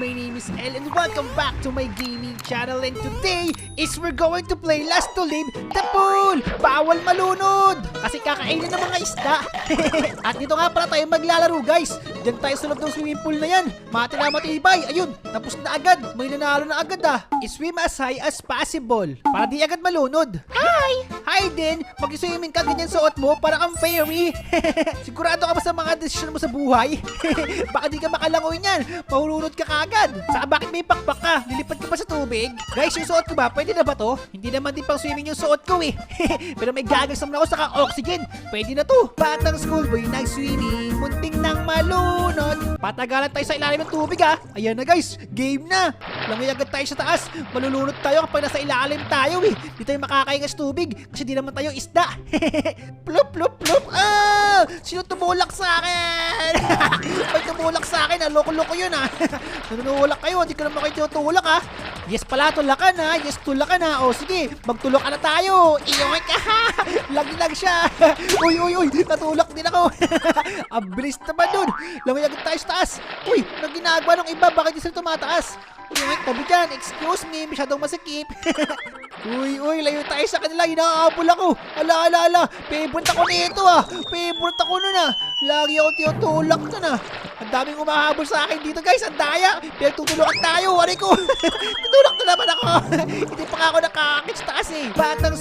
my name is El and welcome back to my gaming channel, and today is we're going to play Last to Live the Pool! Bawal malunod! Kasi kakainin ng mga isda! At dito nga pala tayo maglalaro guys! Diyan tayo sa loob ng swimming pool na yan! Matira matibay! Ayun! Tapos na agad! May nanalo na agad ah! I-swim as high as possible para di agad malunod! Hi! Hi din! Mag-swimming ka ganyan suot mo para kang fairy! Sigurado ka ba sa mga desisyon mo sa buhay? Baka di ka makalangoy niyan! Mahulunod ka kaagad! Saka bakit may pakpak ka? Lilipad ka pa sa tubig? Guys, yung suot ko ba? Pwede na ba to? Hindi naman din pang swimming yung suot ko eh! Pero may gagas naman ako saka oxygen! Pwede na to! Batang schoolboy nag-swimming, munting nang malunod! Patagalan tayo sa ilalim ng tubig ah! Ayan na guys! Game na! Langoy agad tayo sa taas! Malulunod tayo kapag nasa ilalim tayo eh! Di tayo makakaingas tubig kasi di naman tayo isda! Plup plup plup! Ah! Sino tumulak sa akin? May tumulak sa akin! Loko-loko yun ah! Nanunulak kayo! Hindi ko naman kayo tinutulak ah! Yes pala! Tulakan ah! Yes tulakan ah! O sige! Magtulak na tayo! Iyoy ka ha! Lag-lag siya! Uy! Uy! Uy! Natulak din ako! Ang bilis naman dun! Langoy agad tayo sa taas! Uy! Anong ginagawa ng iba? Bakit di sila tumataas? Uy! Tabi dyan! Excuse me! Masyadong masikip! Uy! Uy! Layo tayo sa kanila! Inaabol ako! Ala! Ala! Ala! Favorite ako nito ah! Favorite ako nun ah! Lagi ako tinutulak nun ah! Ang daming umahabol sa akin dito guys! Ang daya! Pinagtutulungan tayo! Aray ko! Tutulak na naman ako! Hindi pa nga ako nakakakit sa taas eh! Batang